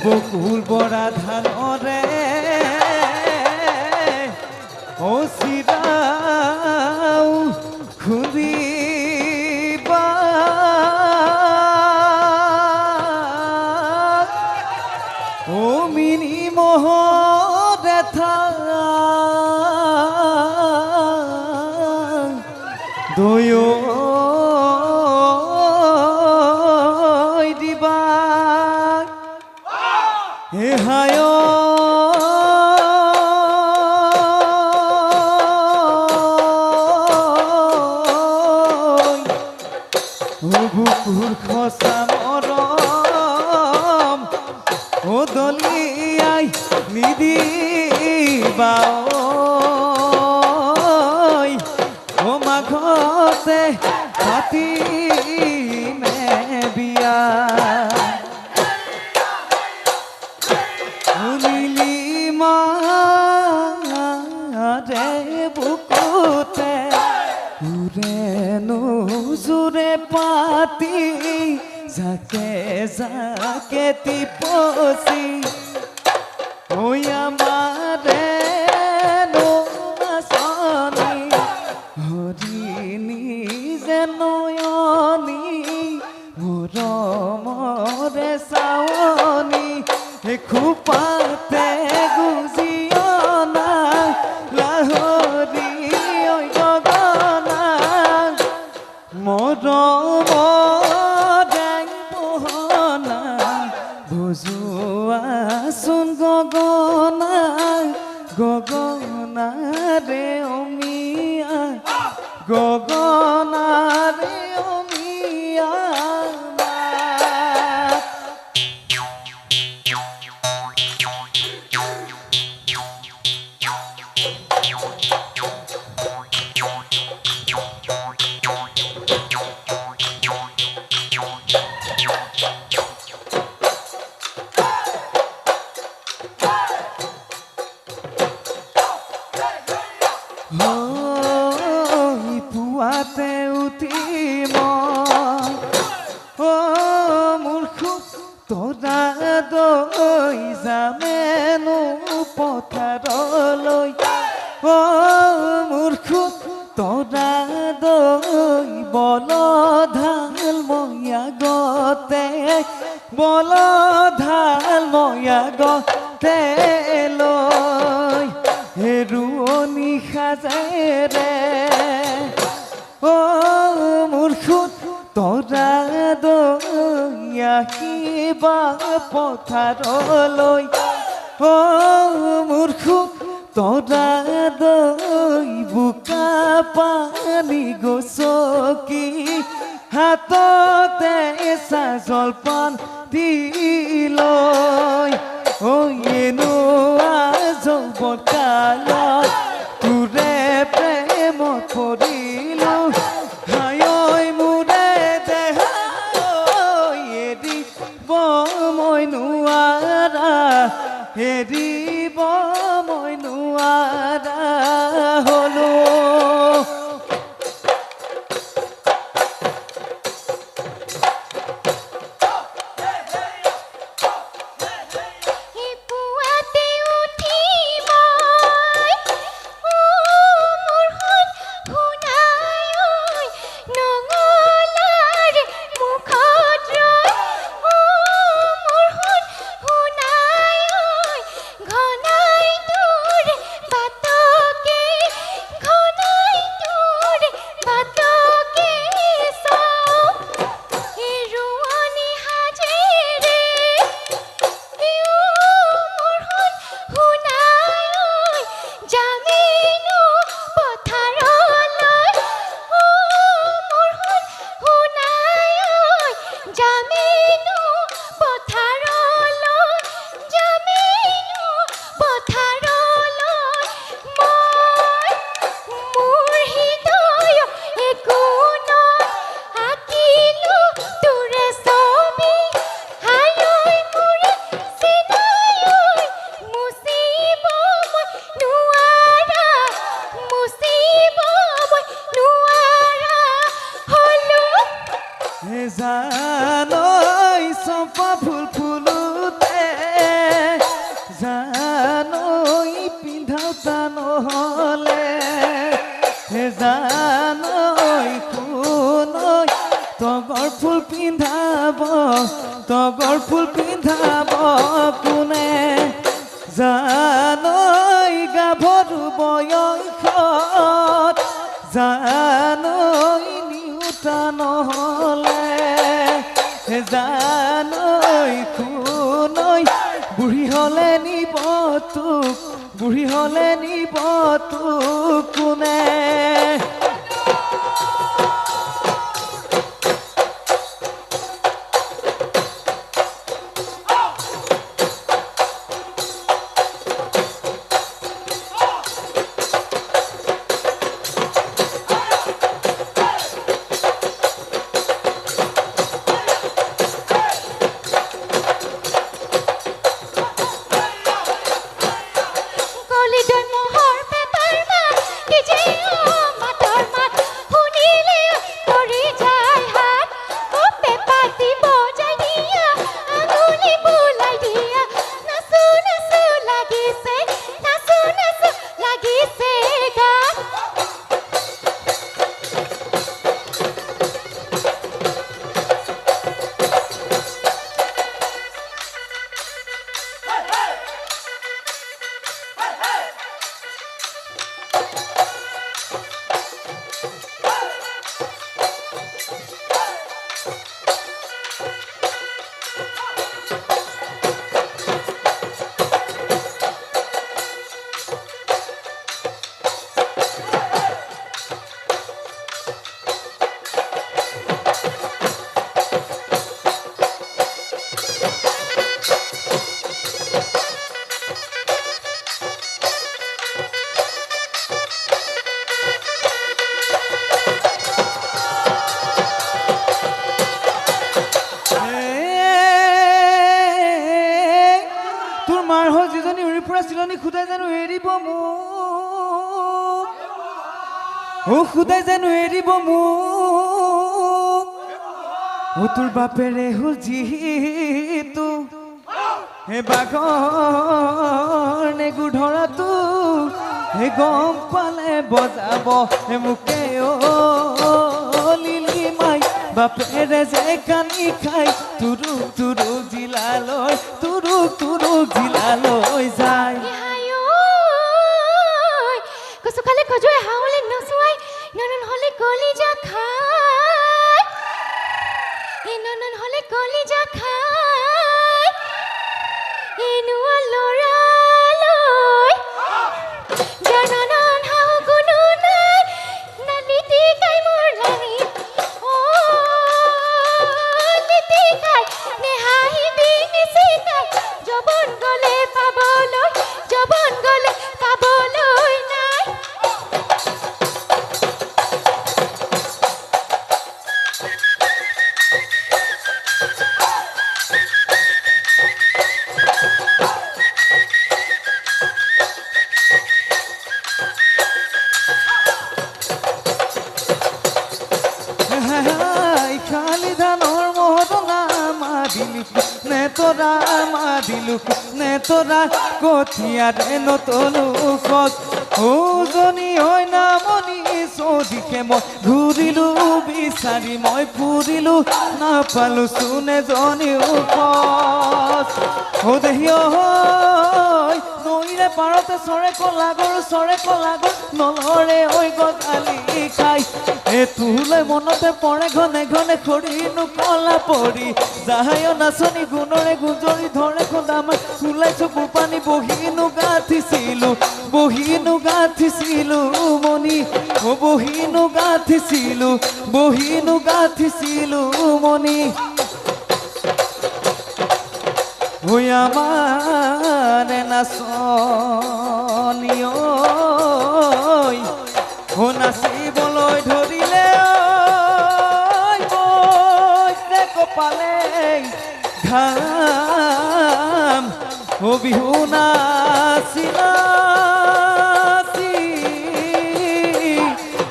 বকুল বৰা ধানৰে ও চিৰাও খুন্দিবা ও mini মোহৰে দয় দিবা হে হায় বুকুর খসা মরম ও দলিয়াই নিদিবা ও মাঘতে পাতি মে বিয়া নীলি মারে বুকুতে উড়েনো জুরে পাতি যাকে যাকে টিপসি ওই আমারে নাচনি হরিণী যে নয়নি মৰমৰে চাৱনি খোপাতে গুজিয়না লাহৰি গগনা মৰমৰে পোহনা বুজোৱাচোন গগনা গগনাৰে অমিয়া গগনাৰে অমিয়া পুৱাতে উঠি মোৰ খুব তৰা দৈ যামেনো পথাৰলৈ মোৰ খুব তৰা দৈ বলধাল মই আগতে বলধাল মই আগতে লৈ হেৰুৱনি সাজেৰে মোৰ খুদ তৰা দৈ আহিবা পথাৰলৈ মোৰ খুদ তৰা দৈ বোকা পানী গছকি হাততে এচা জলপান দি লৈ এনোৱা যৌৱন কালত তোৰে প্ৰেমত পৰিলো হায় মোৰে দেহা এৰিব মই নোৱাৰা এৰিব মই নোৱাৰা হলো জানৈ চম্পা ফুল ফুলোতে হে জানৈ কোনৈ তগৰ ফুল পিন্ধাব তগৰ ফুল পিন্ধাব কোনে জানৈ গাভৰু বয়সত জানৈ নিউতা নহলে হে জানৈ কোনৈ বুঢ়ী হলে নিব তোক বুঢ়ী হলে নিব তোক কোনে খুদাই জানো এৰিব মোক খুদাই জানো এৰিব মোক তোৰ বাপেৰে হ'ল যিটো হে বাঘৰ নেগু ধৰাটো হে গম পালে বজাব হে মোকে লিলি মাই বাপেৰে যে কানি খাই তুৰুক তুৰুক জিলালৈ যায় কচুখালে খজুৱাই হাওলে নচুৱাই ননন হলে কলিজা খাই ননন হলে কলিজা খাই এনুৱা লৰালৈ জননন হাও কোনো নাই নালিতি কাই মোৰ ৰাণী লিতি কাই নেহাহিবি নিচিকাই জবন গলে পাবলৈ নাই খালি ধানৰ মহতলা মাদিলো নে তোৰা কঠিয়াৰে নতলো খত উজনি হৈ নামনি চৌদিশে মই ঘূৰিলো বিচাৰি মই ফুৰিলো নাপালো চোন এজনী খত দেহি নৈৰে পাৰতে চৰে কলাগৰ নলৰে ঐ গজালি খাই তোলৈ মনতে পৰে ঘনে ঘনে খৰিনো কলা পৰি যাহায় নাচনি গুণৰে গুজৰি ধৰে খোদাম ওলাই চকুৰ পানী বহিনো গাঁঠিছিলো মনি বহিনো গাঁঠিছিলো মনি আমাৰ নাচনি নাচিবলৈ ধৰিলে কপালে ঘাম বিহু নাচি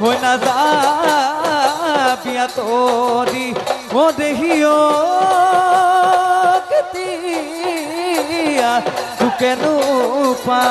হৈ নাযাবি আঁতৰি দেহিও কেতিয়া তোকেনো পা